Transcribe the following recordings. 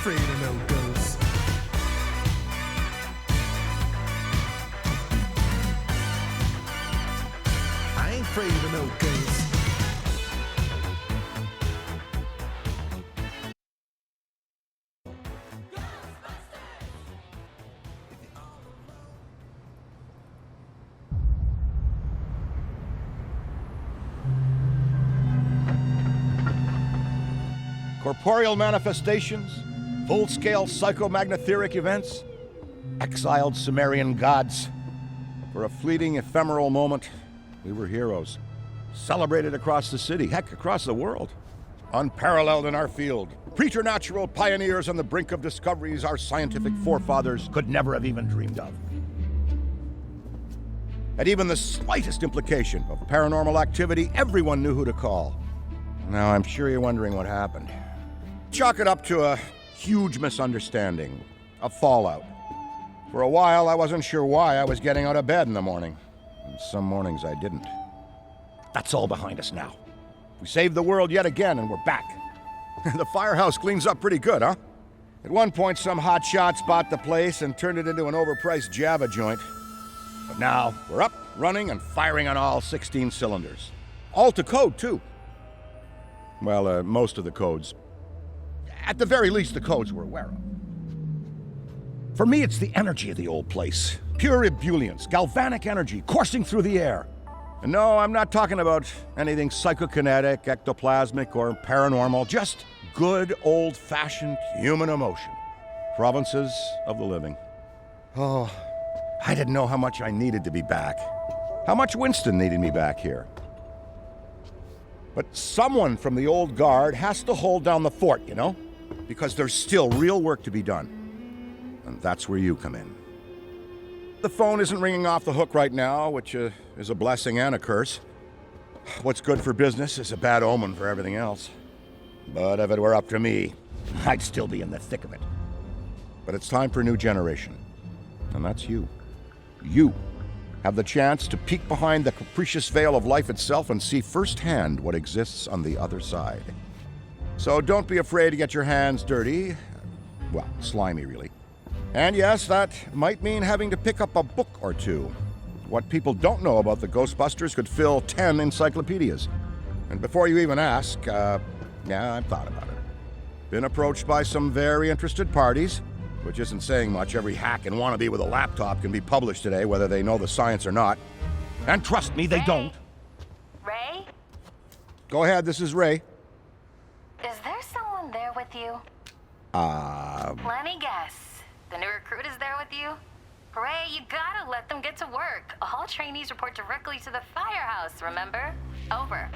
afraid of no ghosts. I ain't afraid of no ghosts. Corporeal manifestations, full-scale psychomagnetheric events, exiled Sumerian gods. For a fleeting, ephemeral moment, we were heroes. Celebrated across the city, heck, across the world. Unparalleled in our field. Preternatural pioneers on the brink of discoveries our scientific forefathers could never have even dreamed of. At even the slightest implication of paranormal activity, everyone knew who to call. Now, I'm sure you're wondering what happened. Chalk it up to a huge misunderstanding, a fallout. For a while, I wasn't sure why I was getting out of bed in the morning. And some mornings I didn't. That's all behind us now. We saved the world yet again, and we're back. The firehouse cleans up pretty good, huh? At one point, some hotshots bought the place and turned it into an overpriced Java joint. But now, we're up, running, and firing on all 16 cylinders. All to code, too. Well, most of the codes. At the very least, the codes we're aware of. For me, it's the energy of the old place. Pure ebullience, galvanic energy coursing through the air. And no, I'm not talking about anything psychokinetic, ectoplasmic, or paranormal. Just good, old-fashioned human emotion. Provinces of the living. Oh, I didn't know how much I needed to be back. How much Winston needed me back here. But someone from the old guard has to hold down the fort, you know? Because there's still real work to be done. And that's where you come in. The phone isn't ringing off the hook right now, which is a blessing and a curse. What's good for business is a bad omen for everything else. But if it were up to me, I'd still be in the thick of it. But it's time for a new generation. And that's you. You have the chance to peek behind the capricious veil of life itself and see firsthand what exists on the other side. So don't be afraid to get your hands dirty. Well, slimy, really. And yes, that might mean having to pick up a book or two. What people don't know about the Ghostbusters could fill 10 encyclopedias. And before you even ask, yeah, I've thought about it. Been approached by some very interested parties, which isn't saying much. Every hack and wannabe with a laptop can be published today, whether they know the science or not. And trust me, they don't. Ray? Go ahead, this is Ray. Is there someone there with you? Let me guess. The new recruit is there with you? Ray, you gotta let them get to work. All trainees report directly to the firehouse, remember? Over.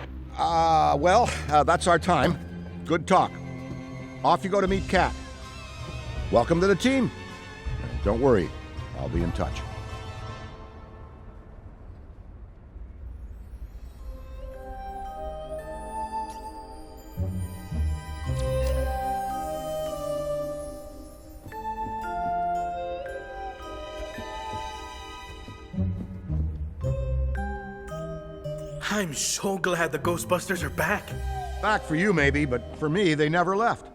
That's our time. Good talk. Off you go to meet Kat. Welcome to the team. Don't worry, I'll be in touch. I'm so glad the Ghostbusters are back. Back for you, maybe, but for me, they never left.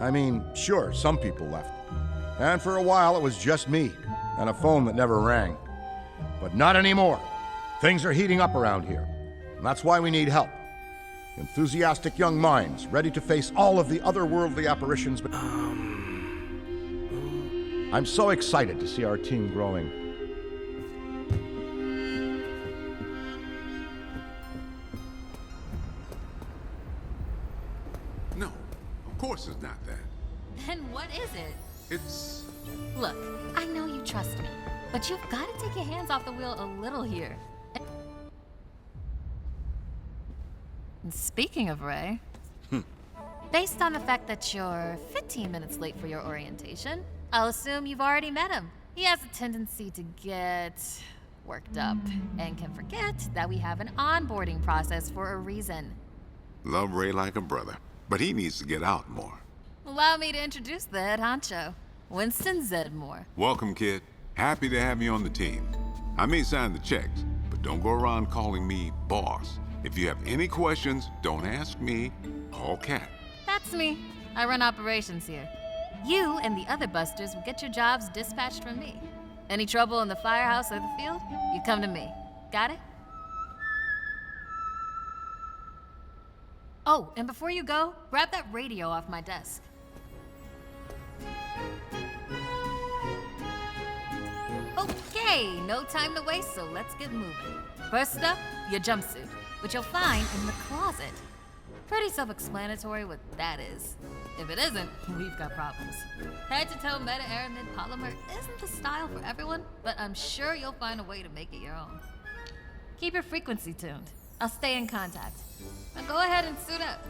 I mean, sure, some people left. And for a while, it was just me, and a phone that never rang. But not anymore. Things are heating up around here, and that's why we need help. Enthusiastic young minds, ready to face all of the otherworldly apparitions. But I'm so excited to see our team growing. No, of course it's not that. Then what is it? It's... Look, I know you trust me, but you've got to take your hands off the wheel a little here. And speaking of Ray, based on the fact that you're 15 minutes late for your orientation, I'll assume you've already met him. He has a tendency to get worked up and can forget that we have an onboarding process for a reason. Love Ray like a brother, but he needs to get out more. Allow me to introduce the head honcho, Winston Zedmore. Welcome, kid. Happy to have you on the team. I may sign the checks, but don't go around calling me boss. If you have any questions, don't ask me, call Kat. That's me. I run operations here. You and the other busters will get your jobs dispatched from me. Any trouble in the firehouse or the field, you come to me. Got it? Oh, and before you go, grab that radio off my desk. Okay, no time to waste, so let's get moving. First up, your jumpsuit, which you'll find in the closet. Pretty self-explanatory what that is. If it isn't, we've got problems. Head-to-toe meta-aramid polymer isn't the style for everyone, but I'm sure you'll find a way to make it your own. Keep your frequency tuned. I'll stay in contact. Now go ahead and suit up.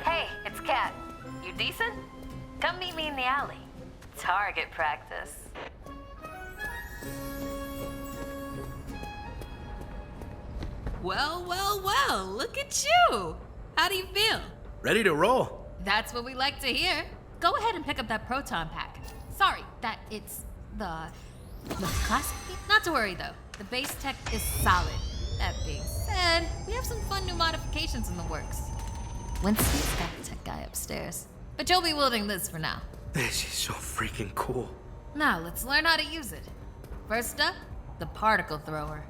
Hey, it's Kat. You decent? Come meet me in the alley. Target practice. Well, look at you. How do you feel? Ready to roll. That's what we like to hear. Go ahead and pick up that proton pack. Sorry, that it's the classic. Not to worry though. The base tech is solid. That being said, we have some fun new modifications in the works. Winston's got the tech guy upstairs, but you'll be wielding this for now. This is so freaking cool. Now let's learn how to use it. First up, the particle thrower.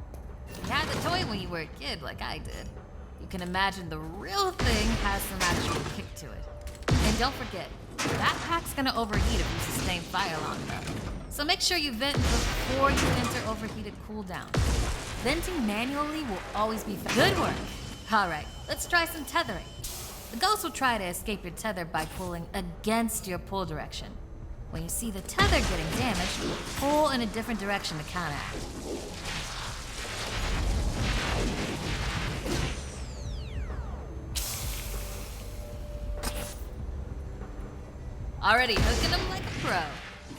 You had the toy when you were a kid, like I did. You can imagine the real thing has some actual kick to it. And don't forget, that pack's gonna overheat if you sustain fire long enough. So make sure you vent before you enter overheated cooldown. Venting manually will always be fast. Good work. All right, let's try some tethering. The ghost will try to escape your tether by pulling against your pull direction. When you see the tether getting damaged, pull in a different direction to counteract. Already hooking them like a pro.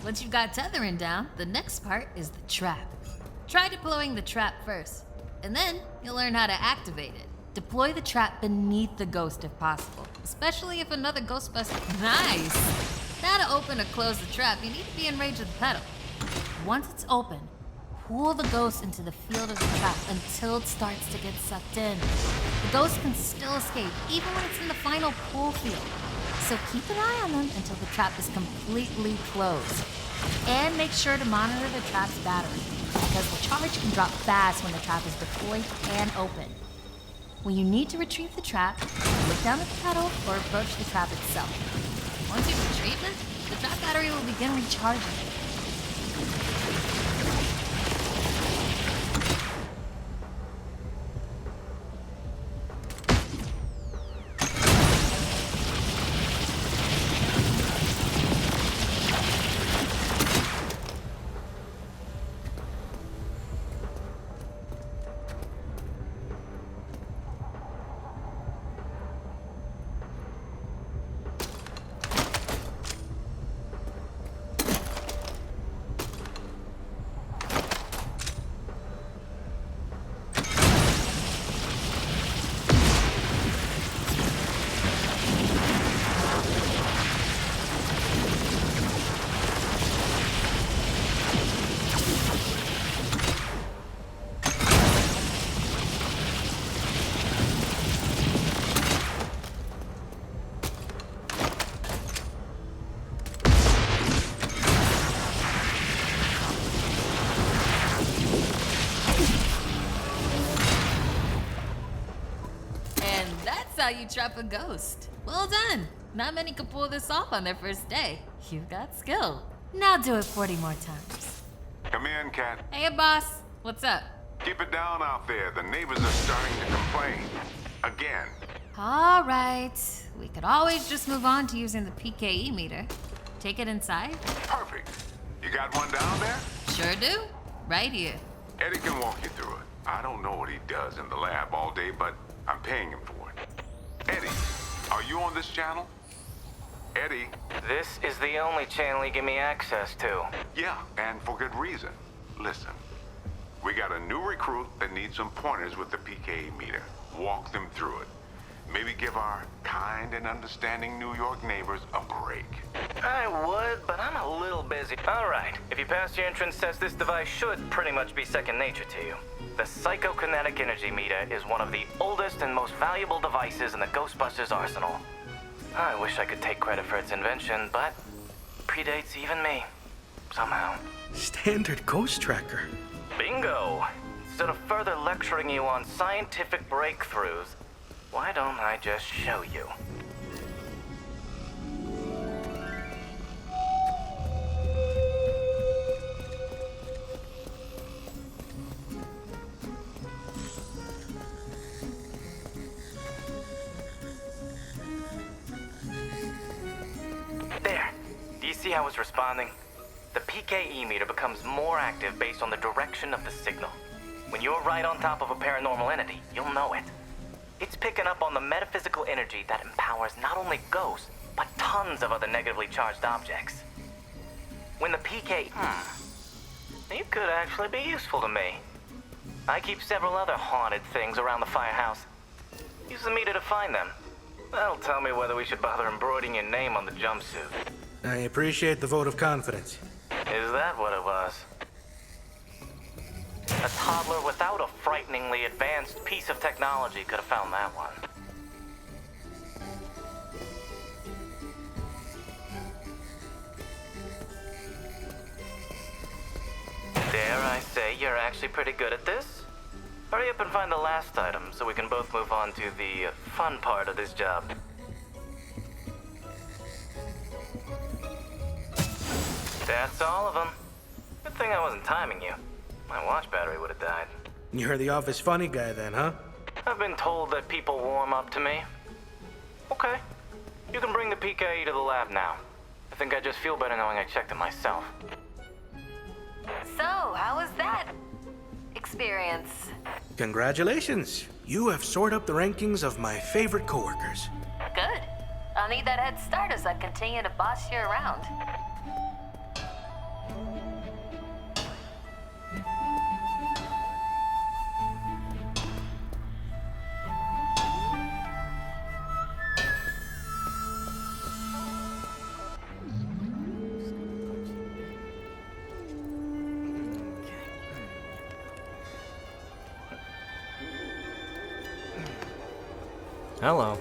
Once you've got tethering down, the next part is the trap. Try deploying the trap first, and then you'll learn how to activate it. Deploy the trap beneath the ghost if possible, especially if another Ghostbuster. Nice! Now to open or close the trap, you need to be in range of the pedal. Once it's open, pull the ghost into the field of the trap until it starts to get sucked in. The ghost can still escape even when it's in the final pull field. So keep an eye on them until the trap is completely closed. And make sure to monitor the trap's battery, because the charge can drop fast when the trap is deployed and open. When you need to retrieve the trap, look down at the pedal or approach the trap itself. Once you retrieve it, the trap battery will begin recharging. how you trap a ghost. Well done. Not many can pull this off on their first day. You've got skill. Now do it 40 more times. Come in, Cat. Hey, boss. What's up? Keep it down out there. The neighbors are starting to complain. Again. All right. We could always just move on to using the PKE meter. Take it inside? Perfect. You got one down there? Sure do. Right here. Eddie can walk you through it. I don't know what he does in the lab all day, but I'm paying him for it. Eddie, are you on this channel? Eddie? This is the only channel you give me access to. Yeah, and for good reason. Listen, we got a new recruit that needs some pointers with the PKE meter. Walk them through it. Maybe give our kind and understanding New York neighbors a break. I would, but I'm a little busy. All right, if you pass your entrance test, this device should pretty much be second nature to you. The psychokinetic energy meter is one of the oldest and most valuable devices in the Ghostbusters arsenal. I wish I could take credit for its invention, but predates even me. Somehow. Standard ghost tracker. Bingo! Instead of further lecturing you on scientific breakthroughs, why don't I just show you? There. Do you see how it's responding? The PKE meter becomes more active based on the direction of the signal. When you're right on top of a paranormal entity, you'll know it. It's picking up on the metaphysical energy that empowers not only ghosts, but tons of other negatively charged objects. When the you could actually be useful to me. I keep several other haunted things around the firehouse. Use the meter to find them. That'll tell me whether we should bother embroidering your name on the jumpsuit. I appreciate the vote of confidence. Is that what it was? A toddler without a frighteningly advanced piece of technology could have found that one. Dare I say you're actually pretty good at this? Hurry up and find the last item so we can both move on to the fun part of this job. That's all of them. Good thing I wasn't timing you. My watch battery would have died. You're the office funny guy then, huh? I've been told that people warm up to me. Okay. You can bring the PKE to the lab now. I think I just feel better knowing I checked it myself. So, how was that experience? Congratulations. You have soared up the rankings of my favorite coworkers. Good. I'll need that head start as I continue to boss you around. Hello.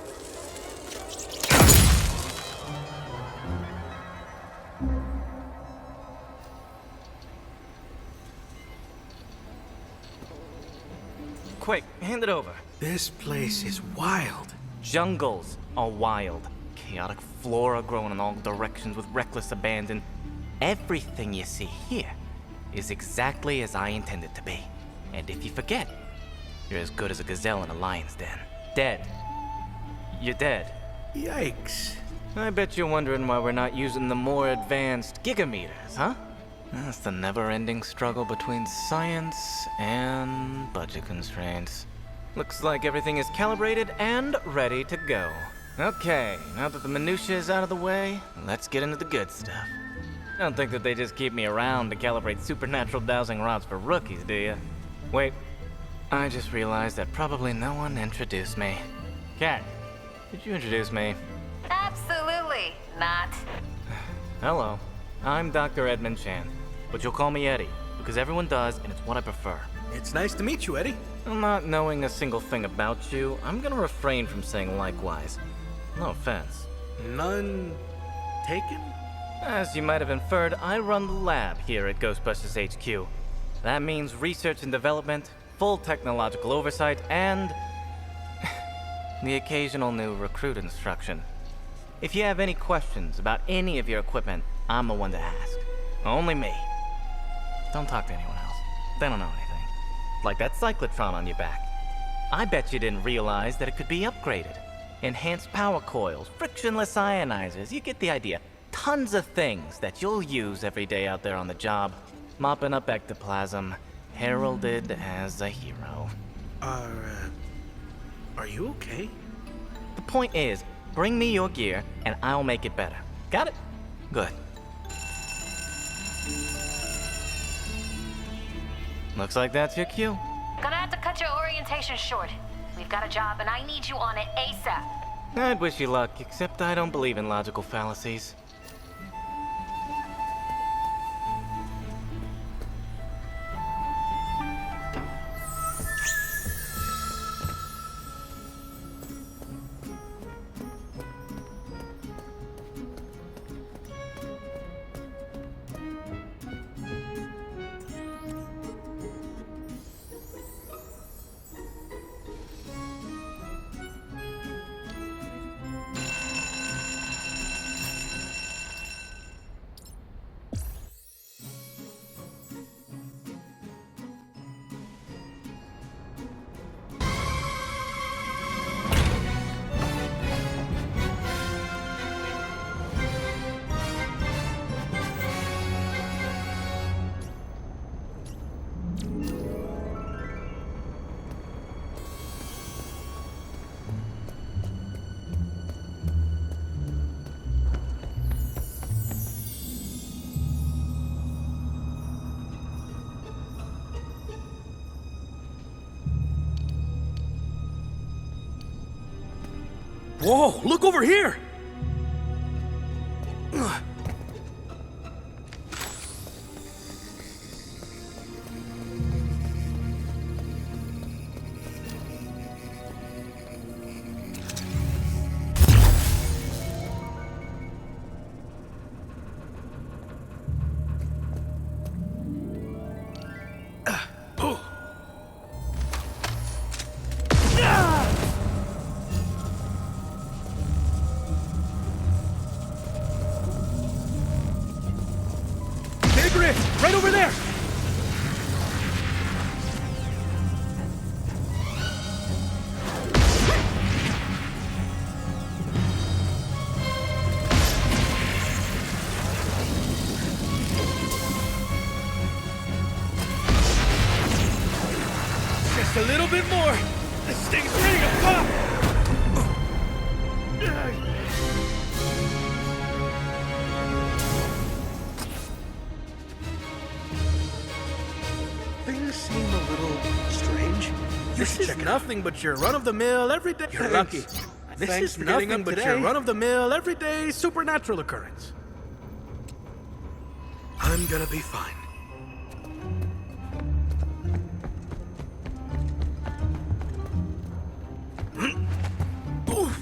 Quick, hand it over. This place is wild. Jungles are wild. Chaotic flora growing in all directions with reckless abandon. Everything you see here is exactly as I intended to be. And if you forget, you're as good as a gazelle in a lion's den. Dead. You're dead. Yikes. I bet you're wondering why we're not using the more advanced gigameters, huh? That's the never-ending struggle between science and budget constraints. Looks like everything is calibrated and ready to go. Okay, now that the minutiae is out of the way, let's get into the good stuff. I don't think that they just keep me around to calibrate supernatural dowsing rods for rookies, do you? Wait, I just realized that probably no one introduced me. Kat, did you introduce me? Absolutely not. Hello, I'm Dr. Edmund Chan, but you'll call me Eddie, because everyone does, and it's what I prefer. It's nice to meet you, Eddie. Not knowing a single thing about you, I'm gonna refrain from saying likewise. No offense. None taken? As you might have inferred, I run the lab here at Ghostbusters HQ. That means research and development, full technological oversight, and the occasional new recruit instruction. If you have any questions about any of your equipment, I'm the one to ask. Only me. Don't talk to anyone else. They don't know anything. Like that cyclotron on your back. I bet you didn't realize that it could be upgraded. Enhanced power coils, frictionless ionizers, you get the idea. Tons of things that you'll use every day out there on the job. Mopping up ectoplasm, heralded as a hero. Are you okay? The point is, bring me your gear and I'll make it better. Got it? Good. Looks like that's your cue. Gonna have to cut your orientation short. We've got a job and I need you on it ASAP. I'd wish you luck, except I don't believe in logical fallacies. Whoa, look over here! Right over there! Just a little bit more. This thing's ready to pop! Things seem a little strange. This is nothing but your run-of-the-mill, everyday... You're lucky. This is nothing but your run-of-the-mill, everyday supernatural occurrence. I'm gonna be fine. Oof.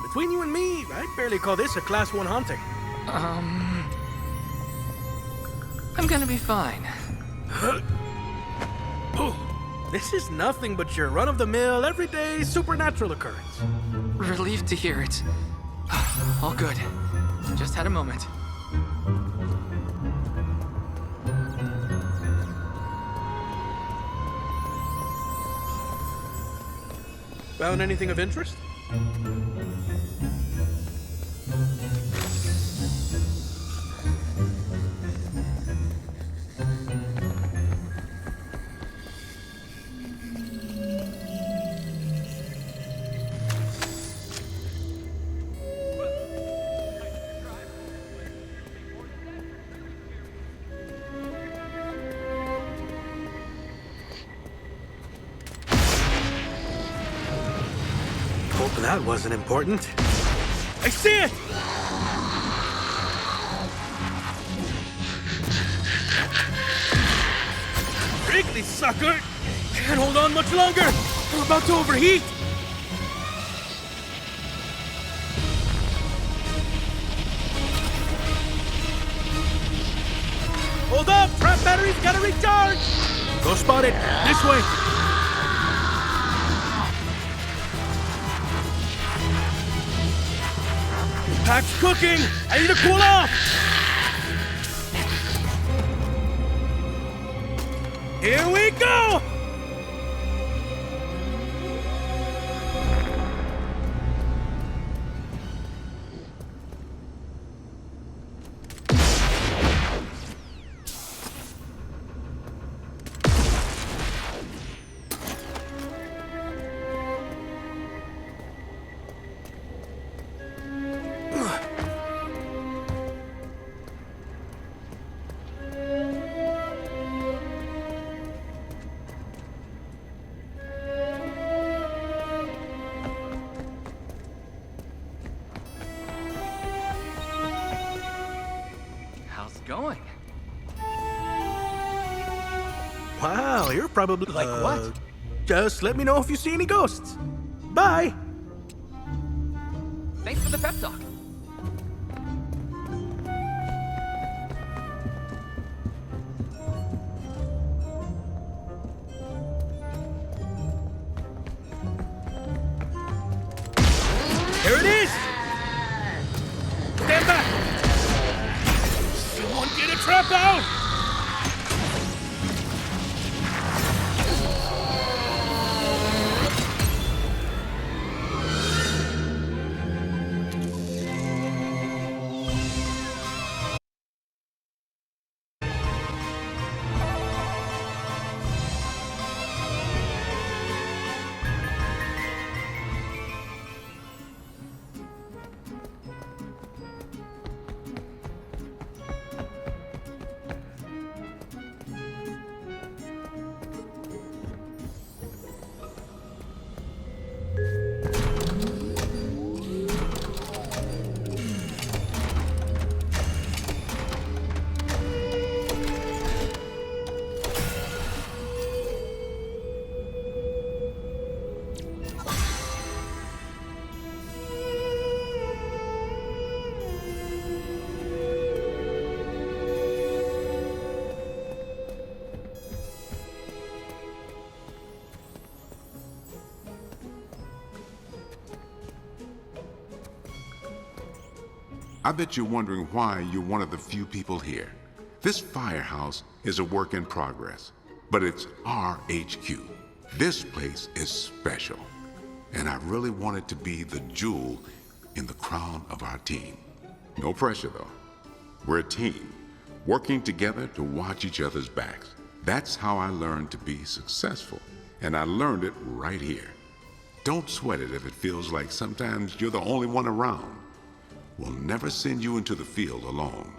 Between you and me, I'd barely call this a Class 1 haunting. I'm gonna be fine. This is nothing but your run-of-the-mill, everyday supernatural occurrence. Relieved to hear it. All good. Just had a moment. Found anything of interest? Hope that wasn't important. I see it! Wrigley, sucker! Can't hold on much longer! We're about to overheat! Hold up! Trap battery's gotta recharge! Go spot it! This way! Pack's cooking! I need to cool off! Here we go! How's it going? Wow, you're probably... Like what? Just let me know if you see any ghosts. Bye! Thanks for the pep talk. Here it is! Stand back! Someone get a trap out! I bet you're wondering why you're one of the few people here. This firehouse is a work in progress, but it's our HQ. This place is special, and I really want it to be the jewel in the crown of our team. No pressure, though. We're a team, working together to watch each other's backs. That's how I learned to be successful, and I learned it right here. Don't sweat it if it feels like sometimes you're the only one around. We'll never send you into the field alone.